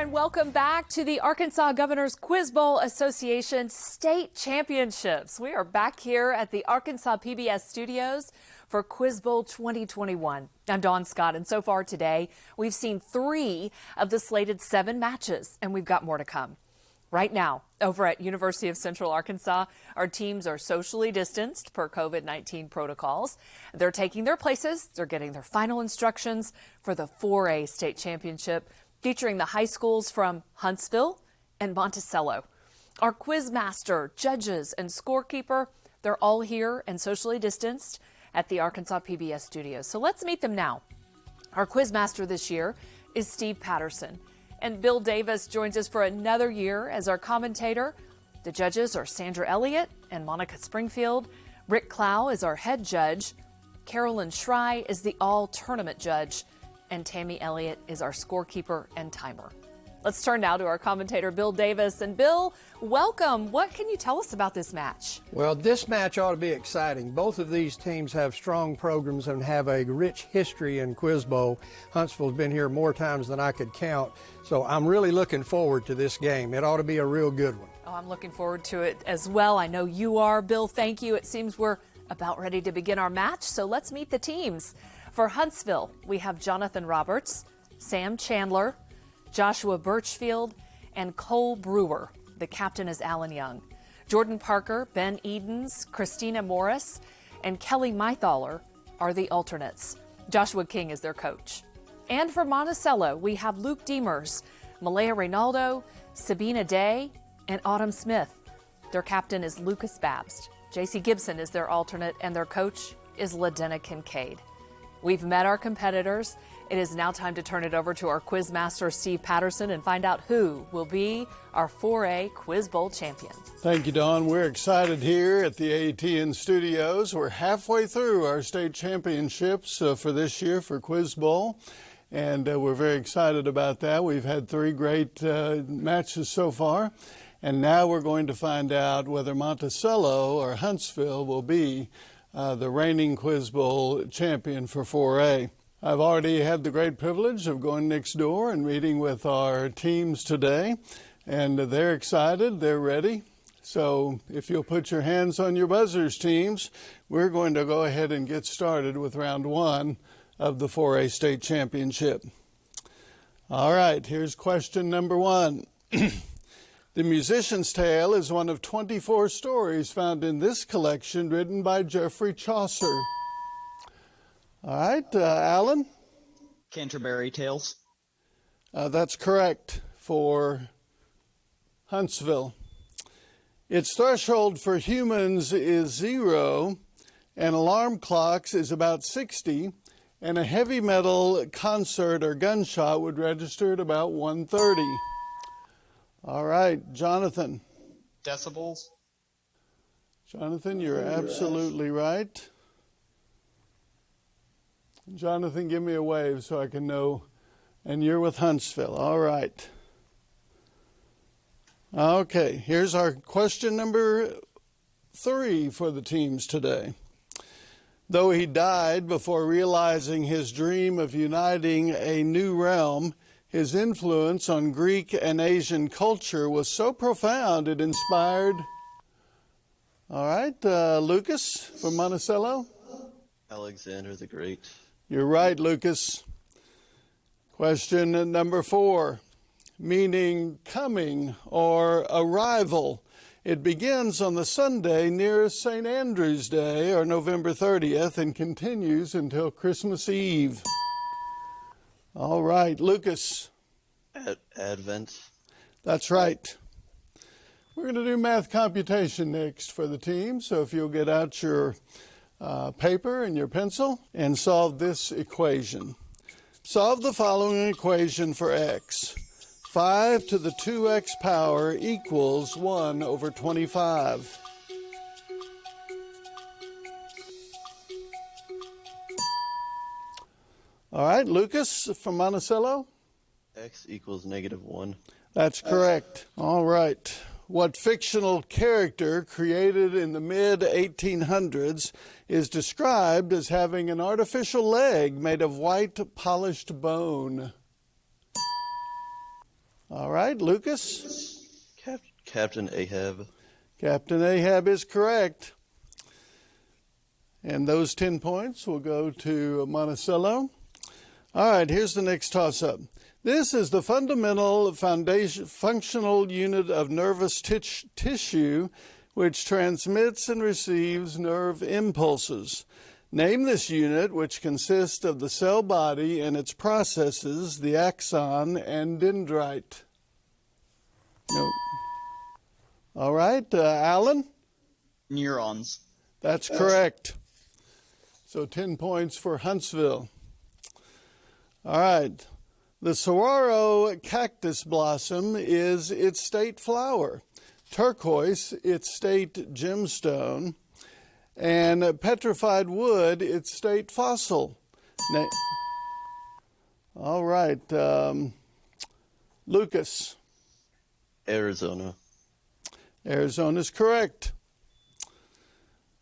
and welcome back to the Arkansas Governor's Quiz Bowl Association State Championships. We are back here at the Arkansas PBS studios for Quiz Bowl 2021. I'm Dawn Scott, and so far today, we've seen 3 of the slated 7 matches, and we've got more to come. Right now, over at University of Central Arkansas, our teams are socially distanced per COVID-19 protocols. They're taking their places. They're getting their final instructions for the 4A state championship, featuring the high schools from Huntsville and Monticello. Our quiz master, judges, and scorekeeper, they're all here and socially distanced at the Arkansas PBS studios. So let's meet them now. Our quiz master this year is Steve Patterson. And Bill Davis joins us for another year as our commentator. The judges are Sandra Elliott and Monica Springfield. Rick Clow is our head judge. Carolyn Schrei is the all-tournament judge. And Tammy Elliott is our scorekeeper and timer. Let's turn now to our commentator, Bill Davis. And Bill, welcome. What can you tell us about this match? Well, this match ought to be exciting. Both of these teams have strong programs and have a rich history in Quiz Bowl. Huntsville's been here more times than I could count. So I'm really looking forward to this game. It ought to be a real good one. Oh, I'm looking forward to it as well. I know you are. Bill, thank you. It seems we're about ready to begin our match. So let's meet the teams. For Huntsville, we have Jonathan Roberts, Sam Chandler, Joshua Birchfield, and Cole Brewer. The captain is Alan Young. Jordan Parker, Ben Edens, Christina Morris, and Kelly Mythaler are the alternates. Joshua King is their coach. And for Monticello, we have Luke Demers, Malaya Reynaldo, Sabina Day, and Autumn Smith. Their captain is Lucas Babst. JC Gibson is their alternate, and their coach is Ladena Kincaid. We've met our competitors. It is now time to turn it over to our quiz master, Steve Patterson, and find out who will be our 4A Quiz Bowl champion. Thank you, Dawn. We're excited here at the ATN studios. We're halfway through our state championships for this year for Quiz Bowl, and we're very excited about that. We've had 3 great matches so far, and now we're going to find out whether Monticello or Huntsville will be the reigning Quiz Bowl champion for 4A. I've already had the great privilege of going next door and meeting with our teams today, and they're excited, they're ready. So if you'll put your hands on your buzzers, teams, we're going to go ahead and get started with round 1 of the 4A state championship. All right, here's question number 1. The Musician's Tale is one of 24 stories found in this collection written by Geoffrey Chaucer. All right, Alan? Canterbury Tales. That's correct for Huntsville. Its threshold for humans is 0, and alarm clocks is about 60, and a heavy metal concert or gunshot would register at about 130. All right, Jonathan. Decibels. Jonathan, you're absolutely right. Jonathan, give me a wave so I can know. And you're with Huntsville. All right. Okay, here's our question number 3 for the teams today. Though he died before realizing his dream of uniting a new realm, his influence on Greek and Asian culture was so profound it inspired... All right, Lucas from Monticello. Alexander the Great. You're right, Lucas. Question number 4, meaning coming or arrival. It begins on the Sunday near St. Andrew's Day, or November 30th, and continues until Christmas Eve. All right, Lucas. Advent. That's right. We're going to do math computation next for the team, so if you'll get out your paper and your pencil and solve this equation. Solve the following equation for x. 5 to the 2x power equals 1 over 25. All right, Lucas from Monticello? X equals -1. That's correct. All right. What fictional character created in the mid-1800s is described as having an artificial leg made of white polished bone? All right, Lucas? Captain Ahab. Captain Ahab is correct. And those 10 points will go to Monticello. All right, here's the next toss-up. This is the functional unit of nervous tissue which transmits and receives nerve impulses. Name this unit, which consists of the cell body and its processes, the axon and dendrite. No. All right, Alan? Neurons. That's correct. So 10 points for Huntsville. All right. The saguaro cactus blossom is its state flower. Turquoise, its state gemstone. And petrified wood, its state fossil. All right. Lucas. Arizona. Arizona's correct.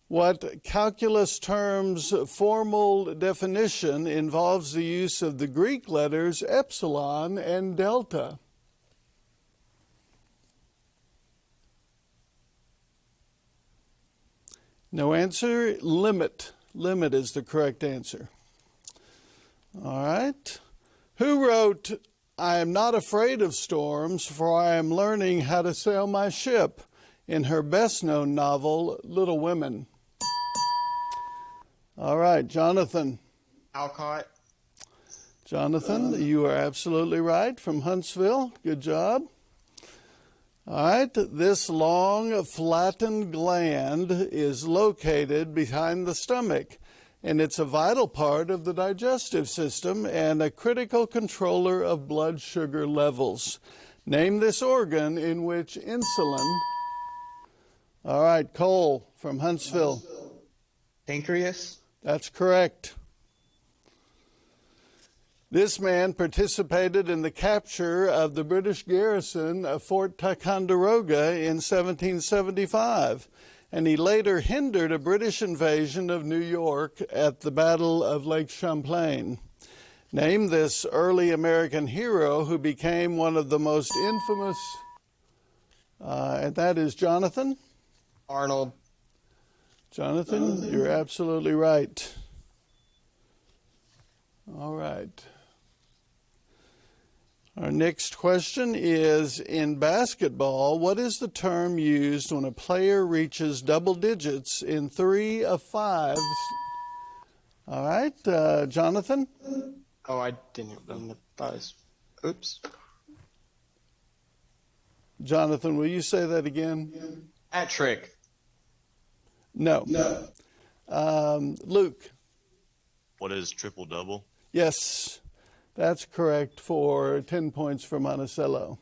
What calculus term's formal definition involves the use of the Greek letters epsilon and delta? No answer. Limit. Limit is the correct answer. All right. Who wrote, "I am not afraid of storms, for I am learning how to sail my ship," in her best-known novel, Little Women? All right, Jonathan. Alcott. Jonathan, you are absolutely right, from Huntsville. Good job. All right, this long, flattened gland is located behind the stomach, and it's a vital part of the digestive system and a critical controller of blood sugar levels. Name this organ in which insulin... All right, Cole from Huntsville. Pancreas. That's correct. This man participated in the capture of the British garrison of Fort Ticonderoga in 1775, and he later hindered a British invasion of New York at the Battle of Lake Champlain. Name this early American hero who became one of the most infamous, and that is Jonathan. Arnold. Jonathan, you're absolutely right. All right. Our next question is, in basketball, what is the term used when a player reaches double digits in 3 of 5? All right, Jonathan? Oh, I didn't. Oops. Jonathan, will you say that again? Hat trick. No. Luke? What is triple-double? Yes, that's correct for 10 points for Monticello.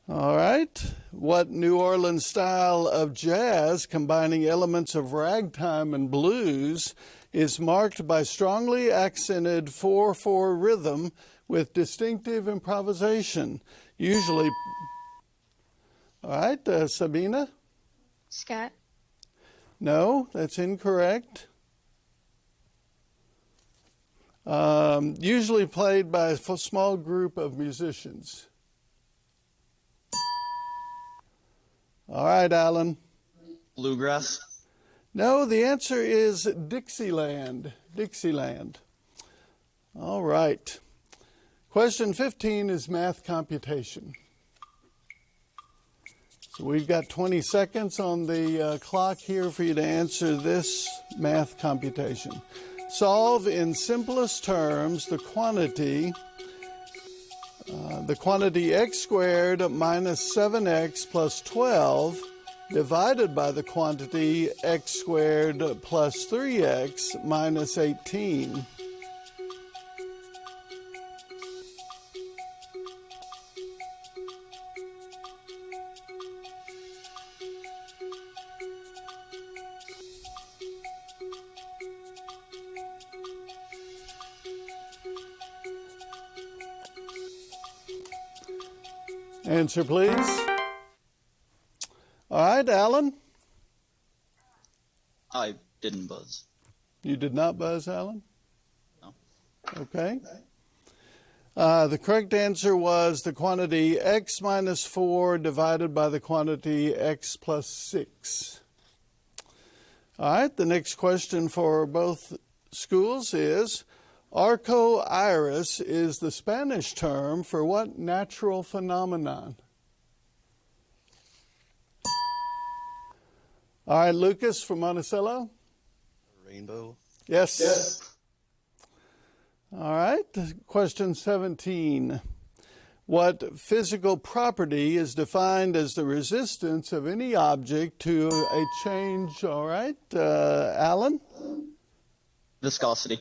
All right. What New Orleans style of jazz, combining elements of ragtime and blues, is marked by strongly accented 4/4 rhythm with distinctive improvisation, usually... All right, Sabina? Scott. No, that's incorrect. Usually played by a small group of musicians. All right, Alan. Bluegrass. No, the answer is Dixieland. Dixieland. All right. Question 15 is math computation. So we've got 20 seconds on the clock here for you to answer this math computation. Solve in simplest terms the quantity x squared minus 7x plus 12 divided by the quantity x squared plus 3x minus 18. Answer, please. All right, Alan? I didn't buzz. You did not buzz, Alan? No. Okay. The correct answer was the quantity x minus 4 divided by the quantity x plus 6. All right, the next question for both schools is, Arco iris is the Spanish term for what natural phenomenon? All right, Lucas from Monticello. Rainbow. Yes. All right, question 17. What physical property is defined as the resistance of any object to a change? All right, Alan? Viscosity.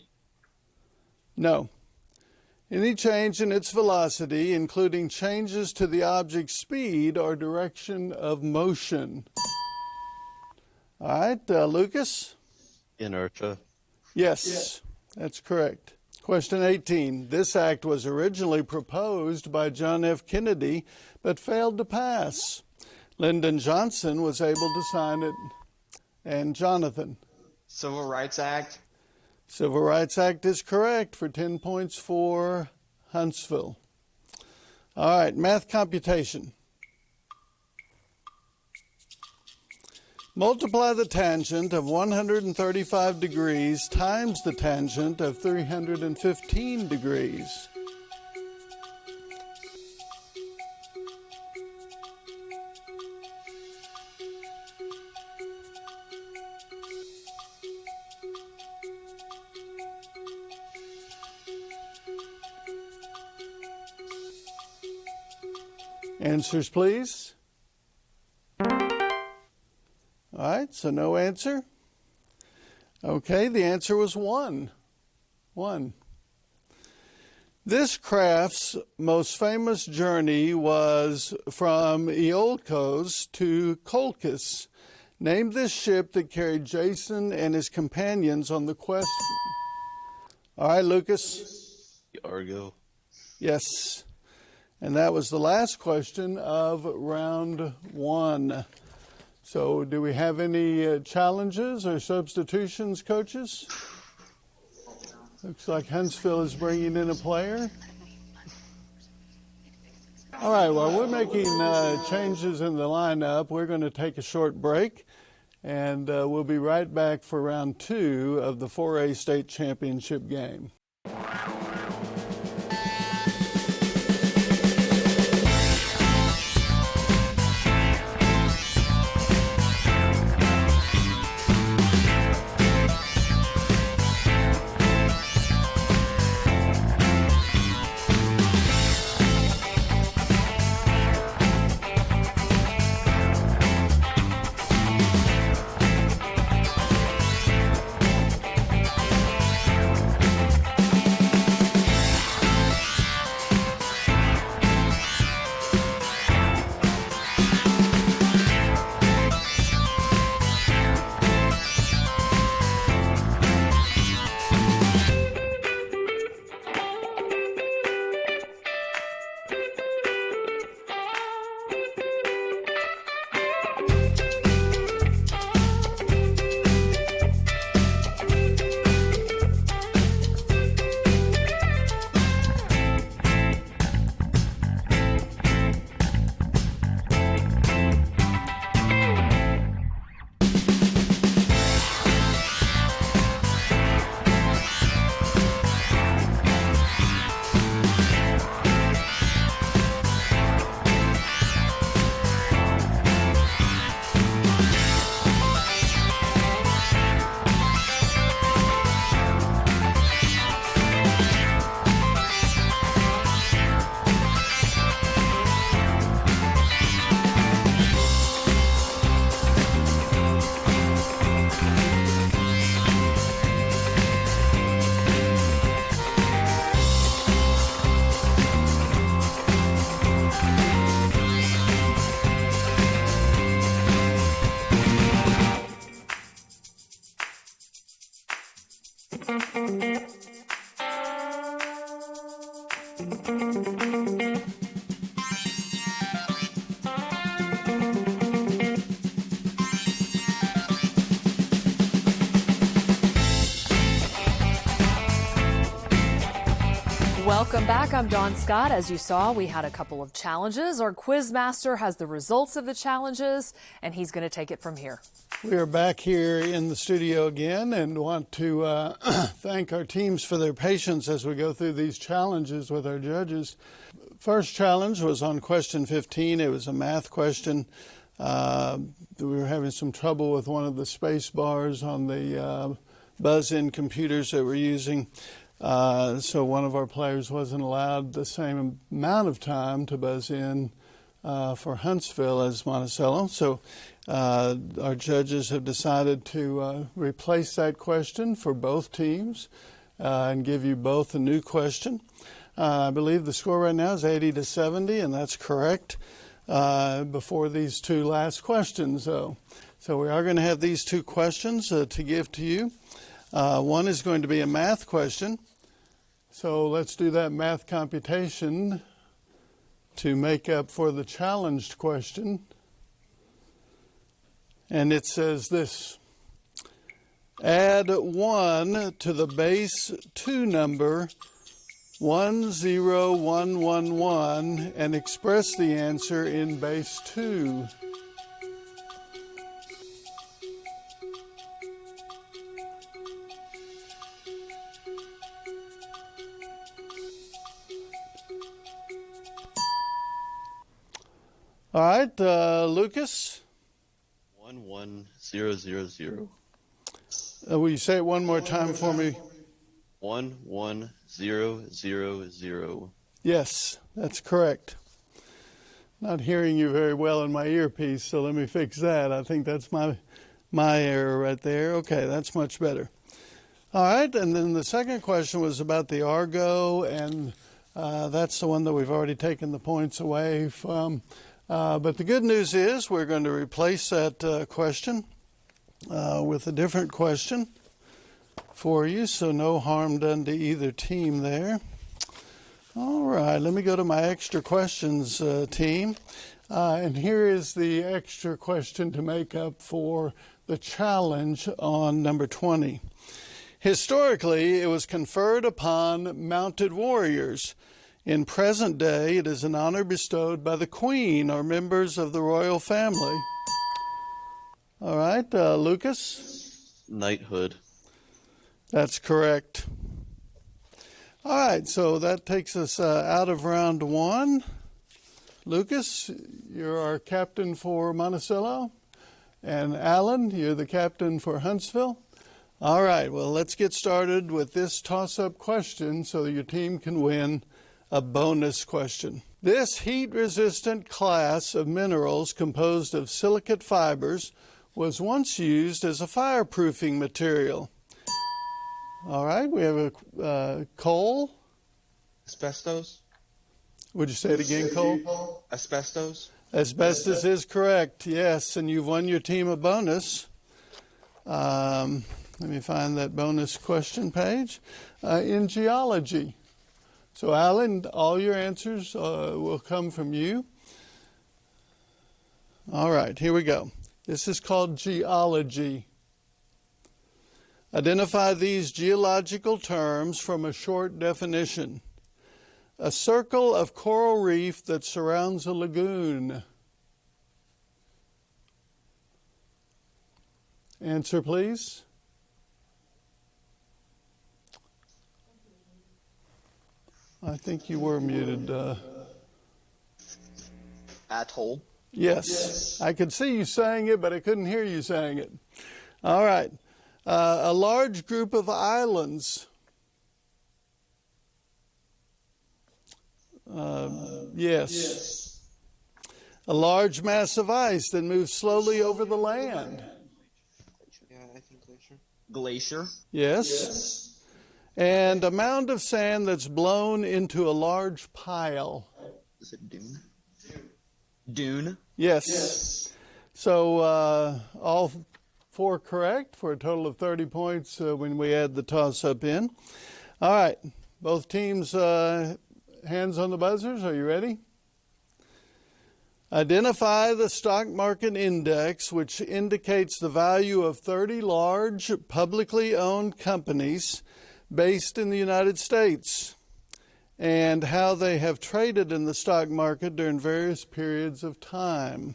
No. Any change in its velocity, including changes to the object's speed or direction of motion. All right, Lucas? Inertia. Yes, that's correct. Question 18. This act was originally proposed by John F. Kennedy, but failed to pass. Lyndon Johnson was able to sign it. And Jonathan? Civil Rights Act. Civil Rights Act is correct for 10 points for Huntsville. All right, math computation. Multiply the tangent of 135 degrees times the tangent of 315 degrees. Answers, please. All right, so no answer. Okay, the answer was 1. 1. This craft's most famous journey was from Iolcos to Colchis. Name this ship that carried Jason and his companions on the quest. All right, Lucas. The Argo. Yes. And that was the last question of round 1. So do we have any challenges or substitutions, coaches? Looks like Huntsville is bringing in a player. All right, while we're making changes in the lineup, we're going to take a short break, and we'll be right back for round 2 of the 4A state championship game. Welcome back. I'm Dawn Scott. As you saw, we had a couple of challenges. Our quiz master has the results of the challenges, and he's going to take it from here. We are back here in the studio again and want to thank our teams for their patience as we go through these challenges with our judges. First challenge was on question 15. It was a math question. We were having some trouble with one of the space bars on the buzz-in computers that we're using. So one of our players wasn't allowed the same amount of time to buzz in for Huntsville as Monticello. So our judges have decided to replace that question for both teams and give you both a new question. I believe the score right now is 80-70, and that's correct before these two last questions, though. So we are going to have these two questions to give to you. One is going to be a math question. So let's do that math computation to make up for the challenged question. And it says this: add 1 to the base 2 number 10111 and express the answer in base 2. All right, Lucas? 11000. Will you say it one more time for me? 11000. Yes, that's correct. Not hearing you very well in my earpiece, so let me fix that. I think that's my error right there. Okay, that's much better. All right, and then the second question was about the Argo, and that's the one that we've already taken the points away from. But the good news is we're going to replace that question with a different question for you, so no harm done to either team there. All right, let me go to my extra questions team. And here is the extra question to make up for the challenge on number 20. Historically, it was conferred upon mounted warriors. In present day, it is an honor bestowed by the Queen or members of the royal family. All right, Lucas? Knighthood. That's correct. All right, so that takes us out of round 1. Lucas, you're our captain for Monticello. And Alan, you're the captain for Huntsville. All right, well, let's get started with this toss-up question so that your team can win a bonus question. This heat-resistant class of minerals composed of silicate fibers was once used as a fireproofing material. All right, we have a coal. Asbestos. Would you say it again, Cole? Asbestos. Asbestos is correct, yes, and you've won your team a bonus. Let me find that bonus question page. In geology. So, Alan, all your answers will come from you. All right, here we go. This is called geology. Identify these geological terms from a short definition. A circle of coral reef that surrounds a lagoon. Answer, please. I think you were muted. Atoll. Yes, I could see you saying it, but I couldn't hear you saying it. All right. A large group of islands. Yes. A large mass of ice that moves slowly over the land. Yeah, I think glacier. Glacier. Yes. And a mound of sand that's blown into a large pile. Is it dune? Dune. Yes. So all 4 correct for a total of 30 points when we add the toss-up in. All right. Both teams, hands on the buzzers. Are you ready? Identify the stock market index, which indicates the value of 30 large publicly owned companies based in the United States. and how they have traded in the stock market during various periods of time.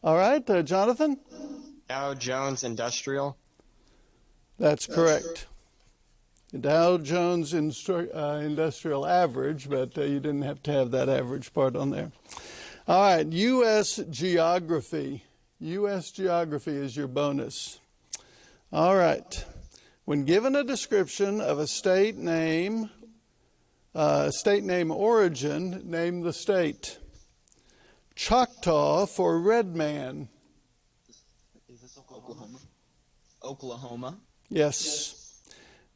All right, Jonathan? Dow Jones Industrial. That's correct. Dow Jones Industrial Average, but you didn't have to have that average part on there. All right, U.S. Geography. U.S. Geography is your bonus. All right. When given a description of a state name origin, name the state. Choctaw for red man. Is this Oklahoma? Oklahoma. Yes.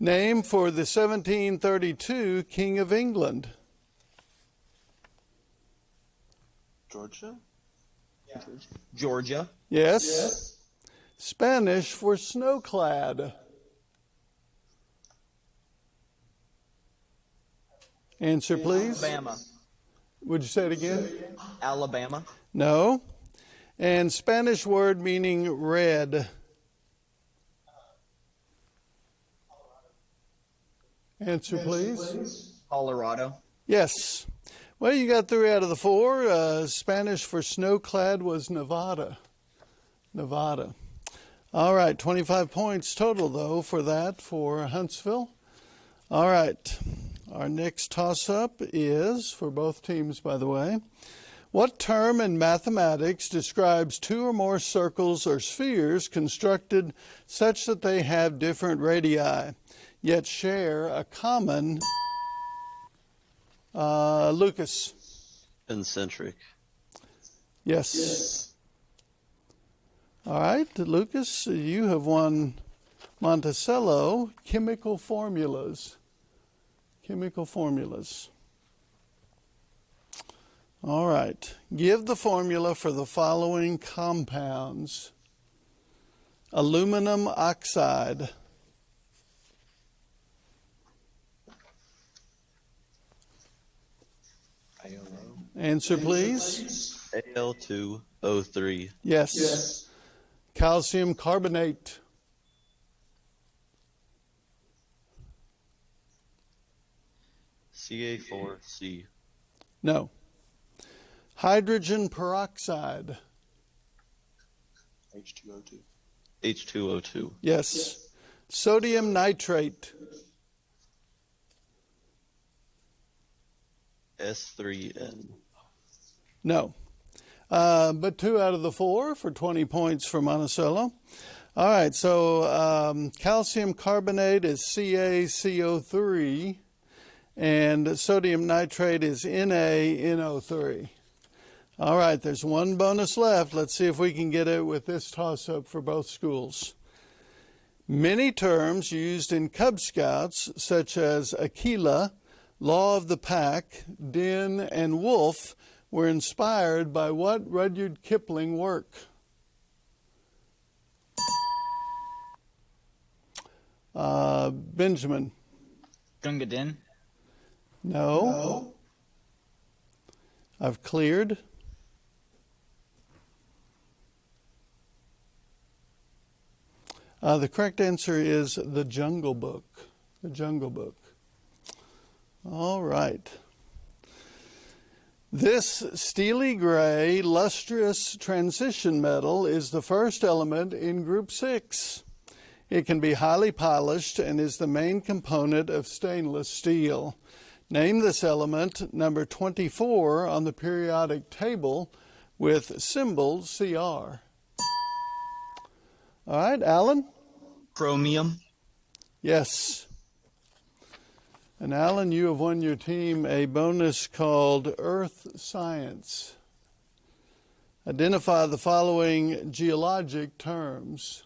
Name for the 1732 King of England. Georgia? Georgia. Yes. Spanish for snowclad. Answer, please. Alabama. Would you say it again? Alabama. No. And Spanish word meaning red. Answer, please. Colorado. Yes. Well, you got 3 out of the 4. Spanish for snowclad was Nevada. Nevada. All right, 25 points total, though, for that for Huntsville. All right. Our next toss-up is, for both teams, by the way, what term in mathematics describes 2 or more circles or spheres constructed such that they have different radii, yet share a common... Lucas. Concentric. Yes. All right, Lucas, you have won Monticello chemical formulas. Chemical formulas. All right. Give the formula for the following compounds. Aluminum oxide. Answer, please. Al2O3. Yes. Calcium carbonate. Ca4C. No. Hydrogen peroxide. H2O2. H2O2. Yes. Sodium nitrate. S3N. No. But 2 out of the 4 for 20 points for Monticello. All right, so calcium carbonate is CaCO3, and sodium nitrate is NaNO3. All right, there's 1 bonus left. Let's see if we can get it with this toss-up for both schools. Many terms used in Cub Scouts, such as Aquila, Law of the Pack, Den, and Wolf, were inspired by what Rudyard Kipling work? Benjamin. Gunga Din. No. I've cleared. The correct answer is The Jungle Book. The Jungle Book. All right. This steely gray, lustrous transition metal is the first element in Group 6. It can be highly polished and is the main component of stainless steel. Name this element, number 24 on the periodic table, with symbol Cr. All right, Alan? Chromium. Yes. And Alan, you have won your team a bonus called Earth Science. Identify the following geologic terms.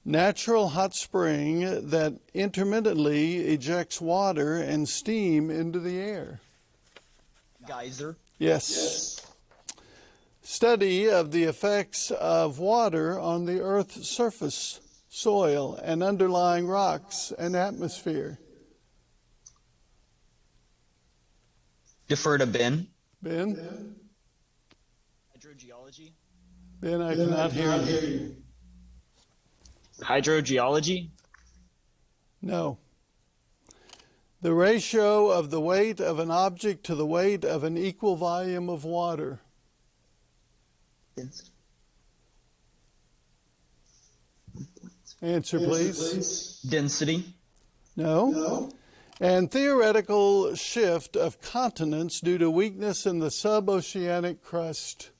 Natural hot spring that intermittently ejects water and steam into the air. Geyser. Yes. Study of the effects of water on the Earth's surface, soil, and underlying rocks and atmosphere. Defer to Ben. Ben? Hydrogeology. Ben, I cannot hear you. Hydrogeology. No. The ratio of the weight of an object to the weight of an equal volume of water. Answer, please. Density. No. And theoretical shift of continents due to weakness in the suboceanic crust.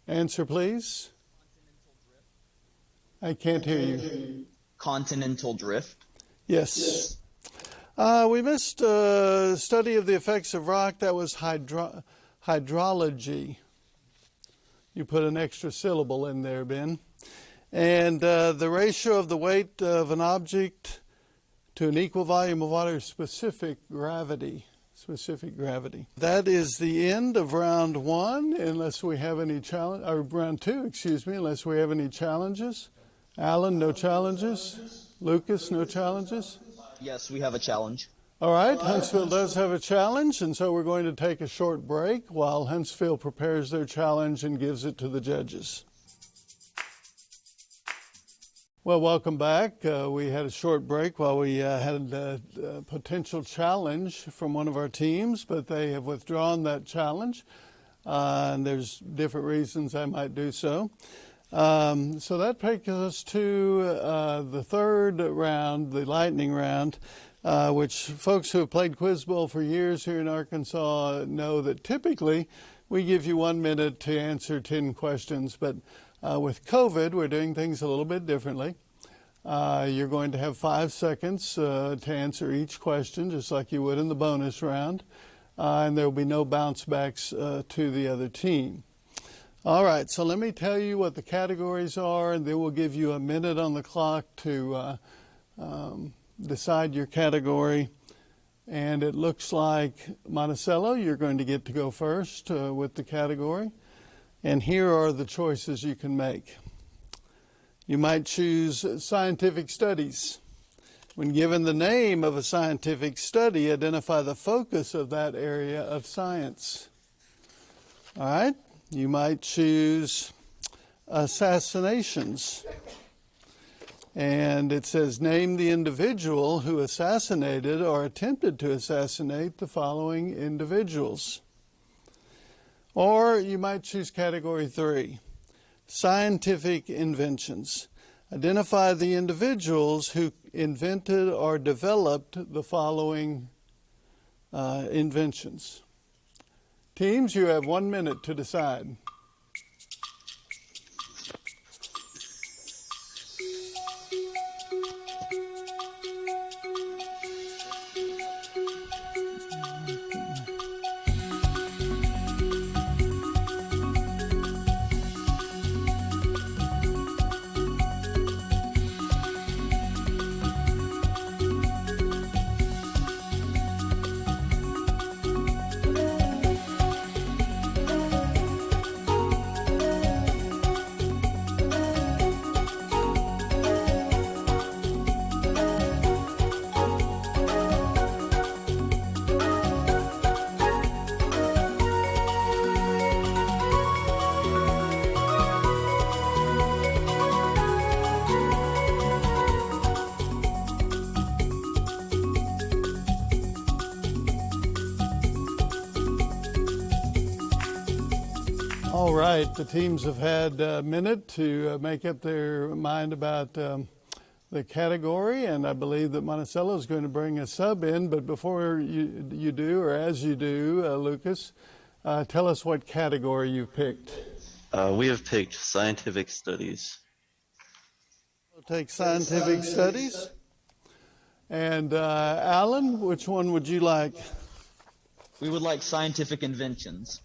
Answer, please. I can't hear you. Continental drift. Yes. We missed a study of the effects of rock. That was hydrology. You put an extra syllable in there, Ben. And the ratio of the weight of an object to an equal volume of water is specific gravity. Specific gravity. That is the end of round one, unless we have any challenge, or round two, excuse me, unless we have any challenges. Alan, no challenges. Lucas, no challenges. Yes, we have a challenge. All right, Huntsville does have a challenge, and so we're going to take a short break while Huntsville prepares their challenge and gives it to the judges. Well, welcome back. We had a short break while we had a potential challenge from one of our teams, but they have withdrawn that challenge, and there's different reasons I might do so. So that takes us to the third round, the lightning round, which folks who have played Quiz Bowl for years here in Arkansas know that typically we give you 1 minute to answer 10 questions, but with COVID, we're doing things a little bit differently. You're going to have 5 seconds to answer each question, just like you would in the bonus round, and there will be no bounce backs to the other team. All right, so let me tell you what the categories are, and then we'll give you a minute on the clock to decide your category. And it looks like, Monticello, you're going to get to go first with the category. And here are the choices you can make. You might choose scientific studies. When given the name of a scientific study, identify the focus of that area of science. All right? You might choose assassinations. And it says, name the individual who assassinated or attempted to assassinate the following individuals. Or you might choose category 3, scientific inventions. Identify the individuals who invented or developed the following inventions. Teams, you have 1 minute to decide. All right, the teams have had a minute to make up their mind about the category, and I believe that Monticello is going to bring a sub in. But before you do, or as you do, Lucas, tell us what category you've picked. We have picked scientific studies. We'll take scientific studies. And Alan, which one would you like? We would like scientific inventions.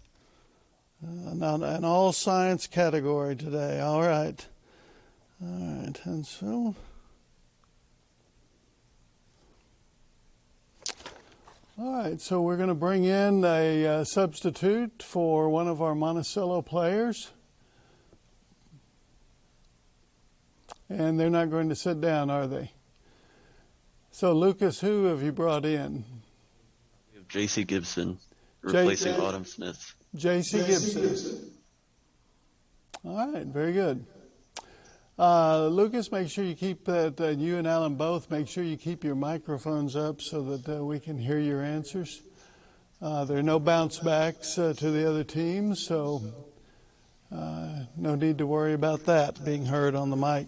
An all science category today. All right. All right, Huntsville. All right, so we're going to bring in a substitute for one of our Monticello players. And they're not going to sit down, are they? So, Lucas, who have you brought in? We have J.C. Gibson replacing Autumn Smith. J.C. Gibson. All right, very good. Lucas, make sure you keep that, you and Alan both, make sure you keep your microphones up so that we can hear your answers. There are no bounce backs to the other teams, so no need to worry about that being heard on the mic.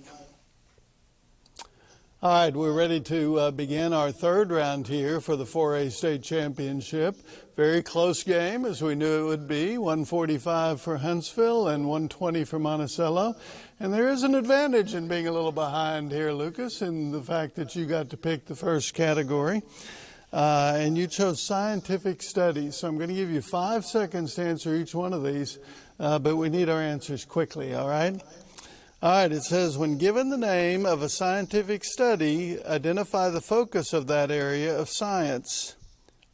All right, we're ready to begin our third round here for the 4A state championship. Very close game, as we knew it would be. 145 for Huntsville and 120 for Monticello. And there is an advantage in being a little behind here, Lucas, in the fact that you got to pick the first category. And you chose scientific studies. So I'm going to give you 5 seconds to answer each one of these, but we need our answers quickly, all right? All right, it says, when given the name of a scientific study, identify the focus of that area of science.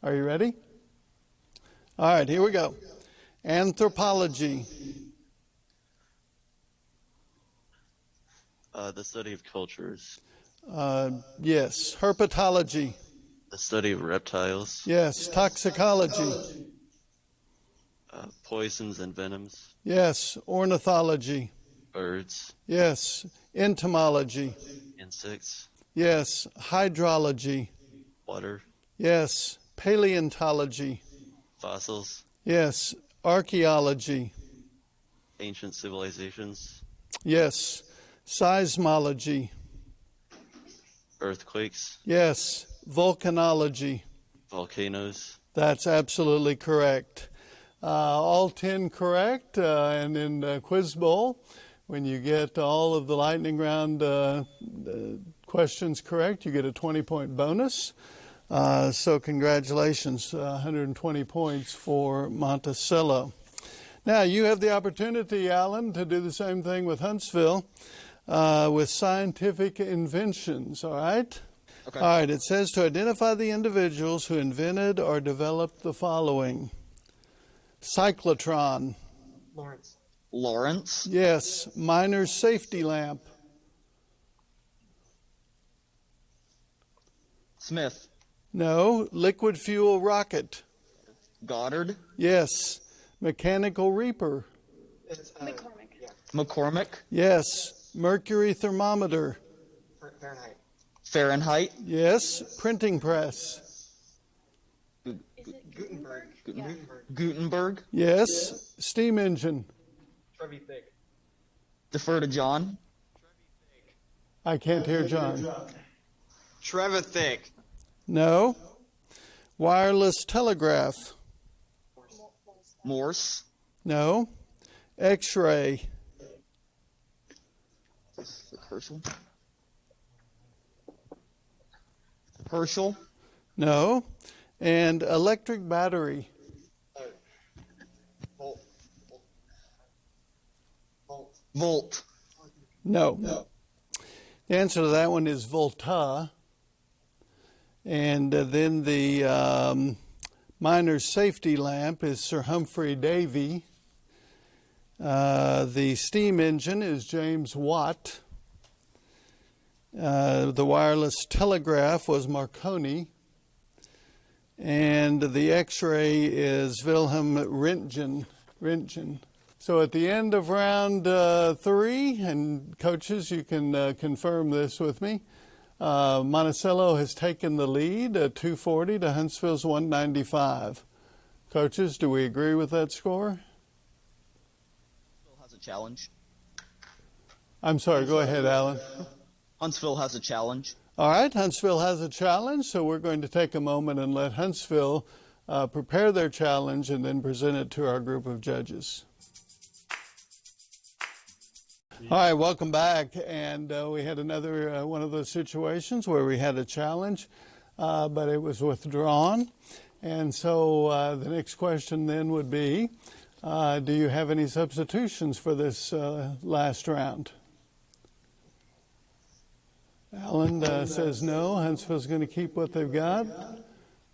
Are you ready? All right, here we go. Anthropology. The study of cultures. Yes. Herpetology. The study of reptiles. Yes. Toxicology. Poisons and venoms. Yes. Ornithology. Birds. Yes. Entomology. Insects. Yes. Hydrology. Water. Yes. Paleontology. Fossils. Yes. Archaeology. Ancient civilizations. Yes. Seismology. Earthquakes. Yes. Volcanology. Volcanoes. That's absolutely correct. All 10 correct. And in Quiz Bowl, when you get all of the lightning round questions correct, you get a 20-point bonus. So congratulations, 120 points for Monticello. Now you have the opportunity, Alan, to do the same thing with Huntsville with scientific inventions, all right? Okay. All right, it says to identify the individuals who invented or developed the following. Cyclotron. Lawrence. Yes. Miner's safety lamp. Smith. No. Liquid fuel rocket. Goddard. Yes. Mechanical reaper. McCormick. Yes. Mercury thermometer. Fahrenheit. Yes. Printing press. Gutenberg. Yes. Steam engine. Defer to John. I can't hear John. Trevithick. No. Wireless telegraph. Morse. No. X-ray. Herschel. Herschel. No. And electric battery. Volt. No. The answer to that one is Volta. And then the miner's safety lamp is Sir Humphrey Davy. The steam engine is James Watt. The wireless telegraph was Marconi. And the X-ray is Wilhelm Röntgen. So at the end of round 3, and coaches, you can confirm this with me, Monticello has taken the lead at 240 to Huntsville's 195. Coaches, do we agree with that score? Huntsville has a challenge. I'm sorry, go ahead, Alan. Huntsville has a challenge. All right, Huntsville has a challenge, so we're going to take a moment and let Huntsville prepare their challenge and then present it to our group of judges. All right, welcome back. And we had another one of those situations where we had a challenge, but it was withdrawn. And so the next question then would be, do you have any substitutions for this last round? Alan says no. Huntsville's going to keep what they've got.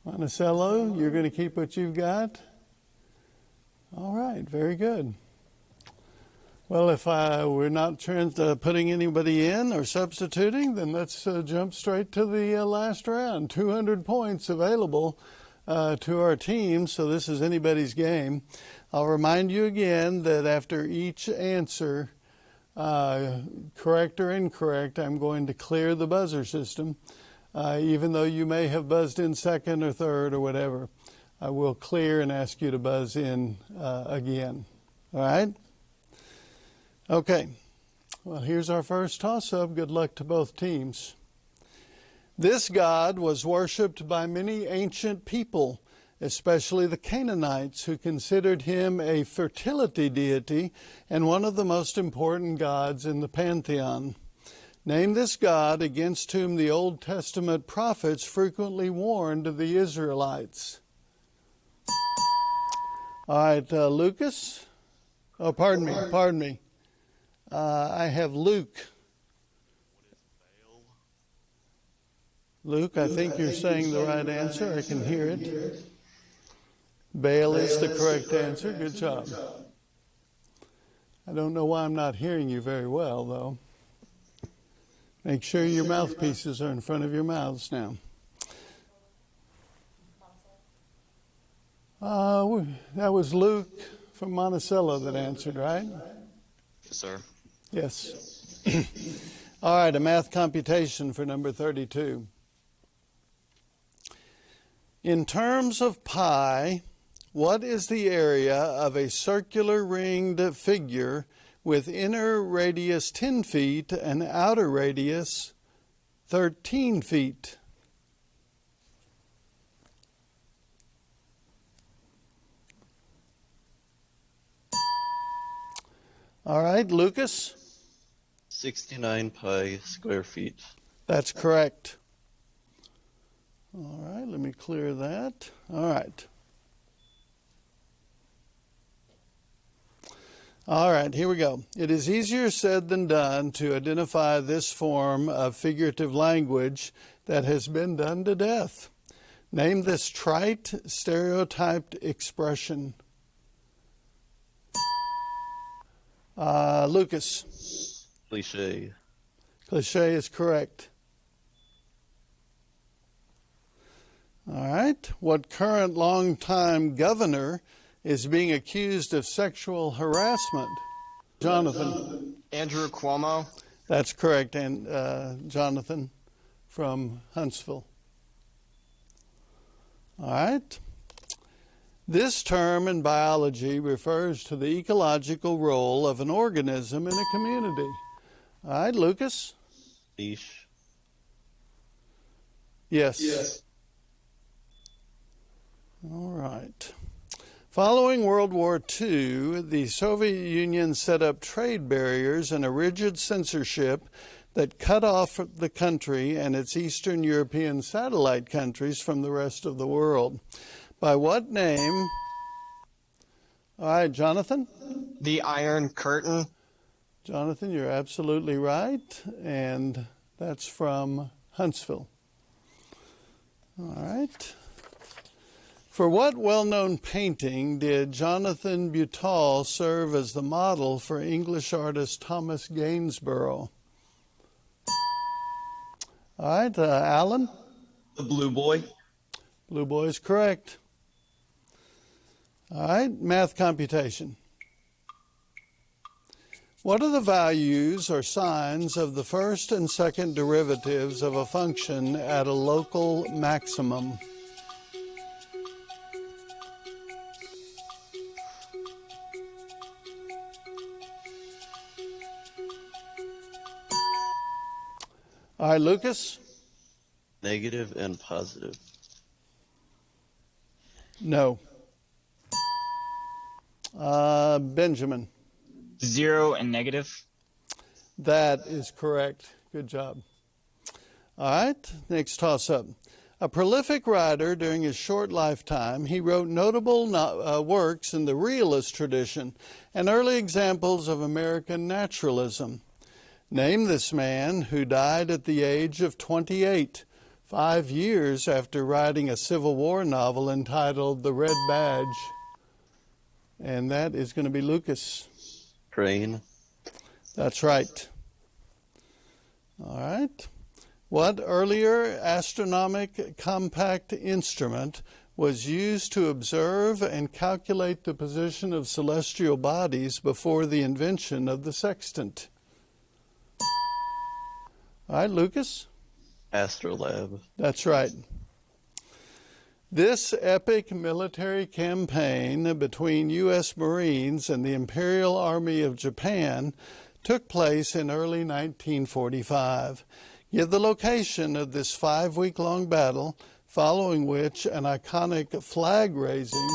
Monticello, you're going to keep what you've got? All right, very good. Well, if we're not putting anybody in or substituting, then let's jump straight to the last round. 200 points available to our team, so this is anybody's game. I'll remind you again that after each answer, correct or incorrect, I'm going to clear the buzzer system. Even though you may have buzzed in second or third or whatever, I will clear and ask you to buzz in again. All right? Okay. Well, here's our first toss-up. Good luck to both teams. This god was worshipped by many ancient people, especially the Canaanites, who considered him a fertility deity and one of the most important gods in the pantheon. Name this god against whom the Old Testament prophets frequently warned the Israelites. All right, Lucas. Oh, pardon me. I have Luke. Luke, I think you're saying the right answer. I can hear it. Baal is the correct answer. Good job. I don't know why I'm not hearing you very well, though. Make sure your mouthpieces are in front of your mouths now. That was Luke from Monticello that answered, right? Yes, sir. Yes. All right, a math computation for number 32. In terms of pi, what is the area of a circular ringed figure with inner radius 10 feet and outer radius 13 feet? All right, Lucas? 69 pi square feet. That's correct. All right, let me clear that. All right. All right, here we go. It is easier said than done to identify this form of figurative language that has been done to death. Name this trite, stereotyped expression. Lucas. Cliche. Cliche is correct. All right. What current longtime governor is being accused of sexual harassment? Jonathan. Andrew Cuomo. That's correct, and Jonathan from Huntsville. All right. This term in biology refers to the ecological role of an organism in a community. All right, Lucas? Niche. Yes. All right. Following World War II, the Soviet Union set up trade barriers and a rigid censorship that cut off the country and its Eastern European satellite countries from the rest of the world. By what name? All right, Jonathan? The Iron Curtain. Jonathan, you're absolutely right, and that's from Huntsville. All right. For what well-known painting did Jonathan Butal serve as the model for English artist Thomas Gainsborough? All right, Alan? The Blue Boy. Blue Boy is correct. All right, math computation. What are the values or signs of the first and second derivatives of a function at a local maximum? All right, Lucas? Negative and positive. No. Benjamin? 0 and negative. That is correct. Good job. All right, next toss-up. A prolific writer during his short lifetime, he wrote notable works in the realist tradition and early examples of American naturalism. Name this man who died at the age of 28, 5 years after writing a Civil War novel entitled The Red Badge. And that is going to be Lucas. Crane. That's right. All right. What earlier astronomic compact instrument was used to observe and calculate the position of celestial bodies before the invention of the sextant? All right, Lucas? Astrolabe. That's right. This epic military campaign between U.S. Marines and the Imperial Army of Japan took place in early 1945. Give the location of this 5-week-long battle, following which an iconic flag raising.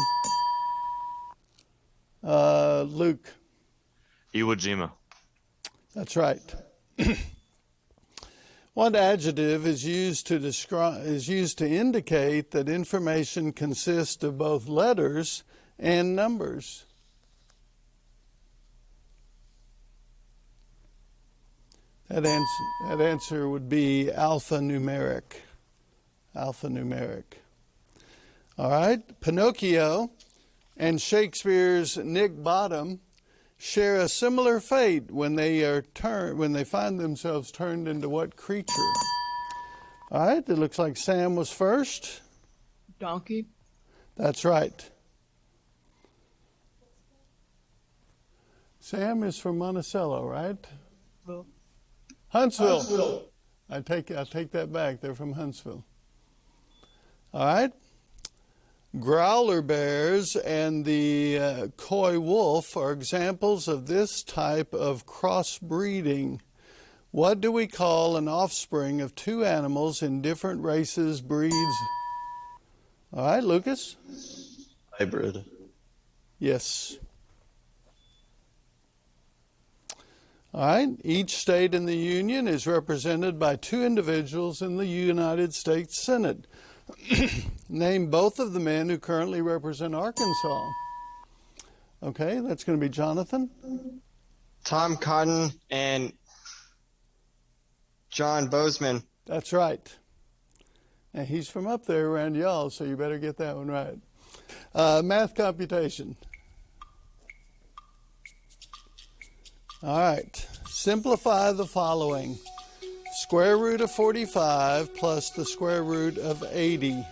Luke. Iwo Jima. That's right. What adjective is used to indicate that information consists of both letters and numbers? That answer would be alphanumeric. Alphanumeric. All right. Pinocchio and Shakespeare's Nick Bottom share a similar fate when they find themselves turned into what creature? All right, it looks like Sam was first. Donkey. That's right. Sam is from Monticello, right? Huntsville. I take that back. They're from Huntsville. All right. Growler bears and the coy wolf are examples of this type of crossbreeding. What do we call an offspring of two animals in different races, breeds? All right, Lucas? Hybrid. Yes. All right. Each state in the Union is represented by two individuals in the United States Senate. Name both of the men who currently represent Arkansas. Okay, that's going to be Jonathan. Tom Cotton and John Bozeman. That's right. And he's from up there around y'all, so you better get that one right. Math computation. All right. Simplify the following. Square root of 45 plus the square root of 80.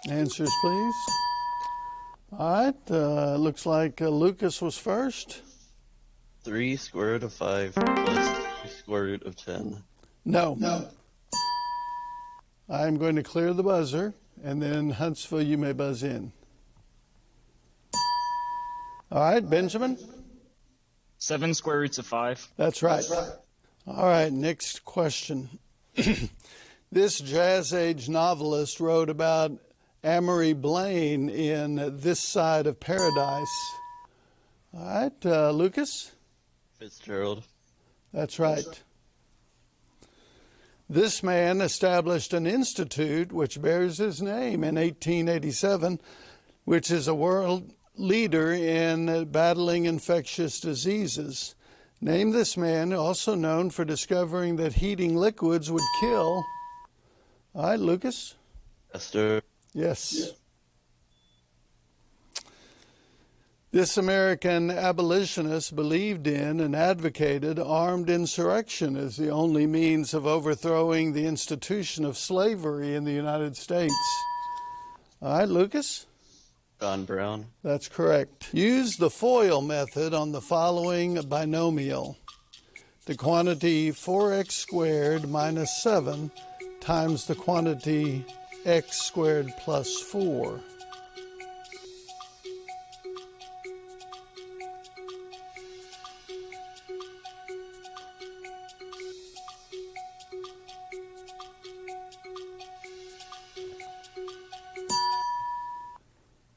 Answers, please. All right. Looks like Lucas was first. 3 square root of 5 plus 3 square root of 10. No. I'm going to clear the buzzer, and then Huntsville, you may buzz in. All right, Benjamin? 7 square roots of 5. That's right. All right, next question. This Jazz Age novelist wrote about Amory Blaine in This Side of Paradise. All right, Lucas? Fitzgerald. That's right. This man established an institute which bears his name in 1887, which is a world leader in battling infectious diseases. Name this man, also known for discovering that heating liquids would kill. All right, Lucas? Esther. Yes. This American abolitionist believed in and advocated armed insurrection as the only means of overthrowing the institution of slavery in the United States. All right, Lucas? John Brown. That's correct. Use the FOIL method on the following binomial. The quantity 4x squared minus 7 times the quantity x squared plus 4.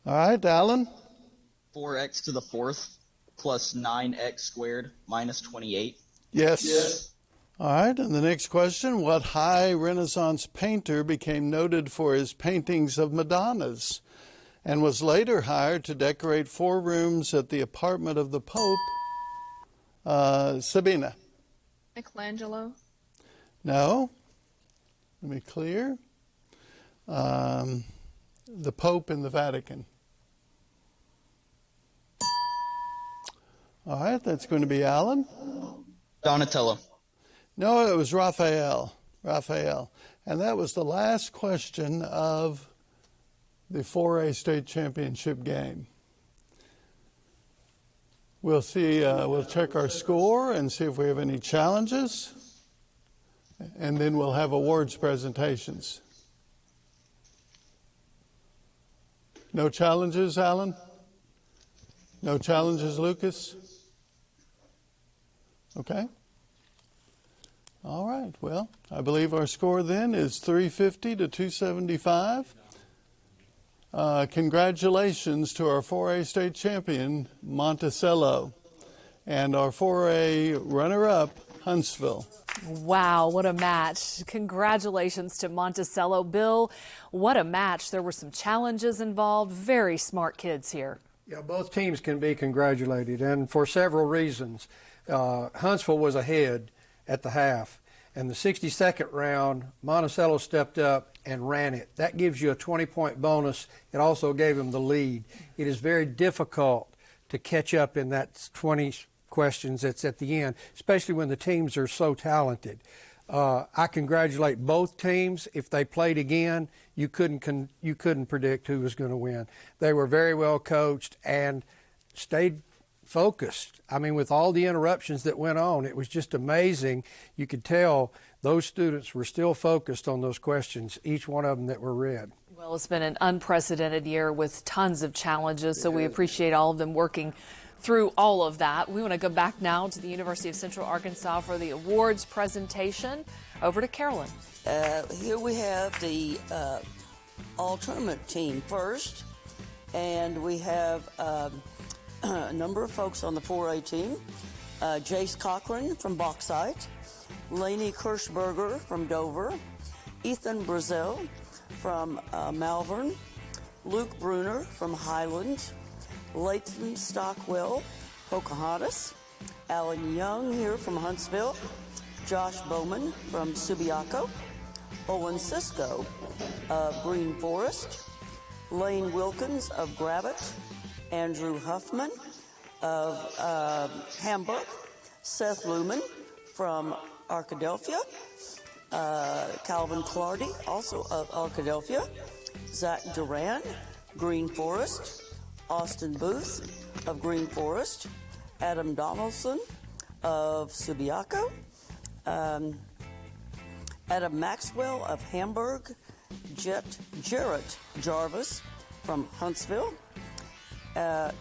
All right, Alan? 4x to the 4th plus 9x squared minus 28. Yes. All right, and the next question. What high Renaissance painter became noted for his paintings of Madonnas and was later hired to decorate 4 rooms at the apartment of the Pope? Sabina? Michelangelo. No. Let me clear. The Pope in the Vatican. All right, that's going to be Alan. Donatello. No, it was Raphael. And that was the last question of the 4A state championship game. We'll see, we'll check our score and see if we have any challenges, and then we'll have awards presentations. No challenges, Alan? No challenges, Lucas? Okay. All right, well, I believe our score then is 350 to 275. Congratulations to our 4A state champion, Monticello, and our 4A runner-up, Huntsville. Wow, what a match. Congratulations to Monticello. Bill, what a match. There were some challenges involved. Very smart kids here. Yeah, both teams can be congratulated, and for several reasons. Huntsville was ahead at the half, and the 62nd round, Monticello stepped up and ran it. That gives you a 20-point bonus. It also gave them the lead. It is very difficult to catch up in that 20 questions that's at the end, especially when the teams are so talented. I congratulate both teams. If they played again, you couldn't predict who was going to win. They were very well coached and stayed focused. I mean, with all the interruptions that went on, it was just amazing. You could tell those students were still focused on those questions, each one of them that were read. Well, it's been an unprecedented year with tons of challenges, so we appreciate all of them working through all of that. We want to go back now to the University of Central Arkansas for the awards presentation. Over to Carolyn. Here we have the all-tournament team first, and we have a number of folks on the 4A team. Jace Cochran from Bauxite, Lainey Kirschberger from Dover, Ethan Brazil from Malvern, Luke Bruner from Highland, Leighton Stockwell, Pocahontas, Alan Young here from Huntsville, Josh Bowman from Subiaco, Owen Cisco of Green Forest, Lane Wilkins of Gravett, Andrew Huffman of Hamburg, Seth Lumen from Arkadelphia, Calvin Clardy, also of Arkadelphia, Zach Duran, Green Forest, Austin Booth of Green Forest, Adam Donaldson of Subiaco, Adam Maxwell of Hamburg, Jarrett Jarvis from Huntsville, Jarrett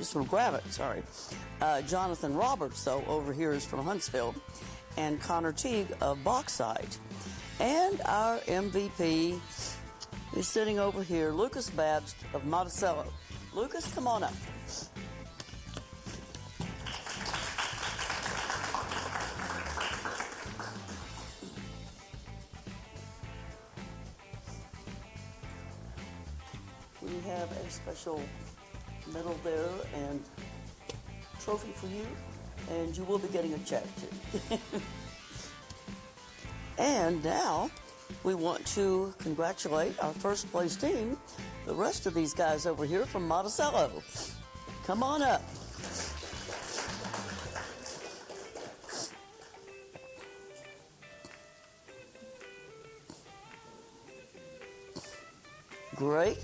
is from Gravett, sorry. Jonathan Roberts, though, over here is from Huntsville, and Connor Teague of Bauxite. And our MVP is sitting over here, Lucas Babst of Monticello. Lucas, come on up. We have a special medal there and trophy for you, and you will be getting a check too. And now we want to congratulate our first place team, the rest of these guys over here from Monticello. Come on up. Great.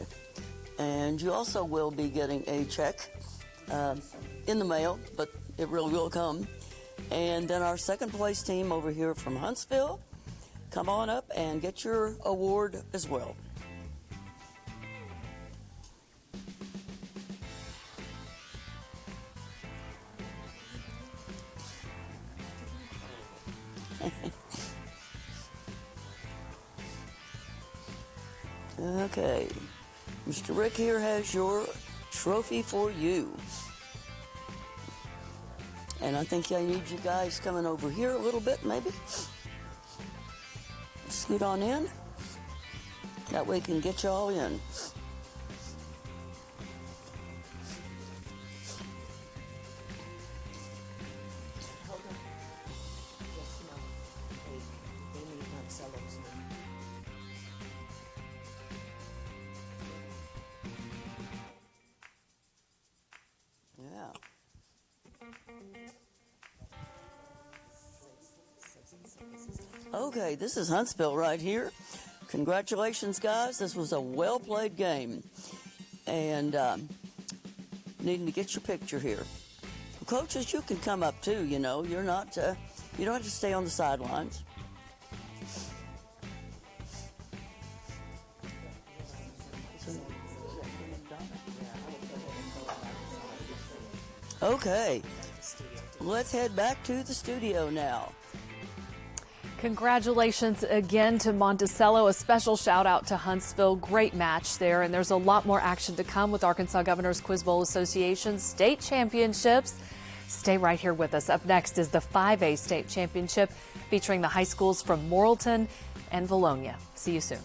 And you also will be getting a check in the mail, but it really will come. And then our second place team over here from Huntsville, come on up and get your award as well. Okay. Mr. Rick here has your trophy for you. And I think I need you guys coming over here a little bit, maybe. Scoot on in. That way we can get you all in. Okay, this is Huntsville right here. Congratulations, guys. This was a well-played game. And needing to get your picture here. Coaches, you can come up too, you know. You're not, you don't have to stay on the sidelines. Okay, let's head back to the studio now. Congratulations again to Monticello. A special shout out to Huntsville. Great match there. And there's a lot more action to come with Arkansas Governors Quiz Bowl Association state championships. Stay right here with us. Up next is the 5A state championship featuring the high schools from Morrilton and Valonia. See you soon.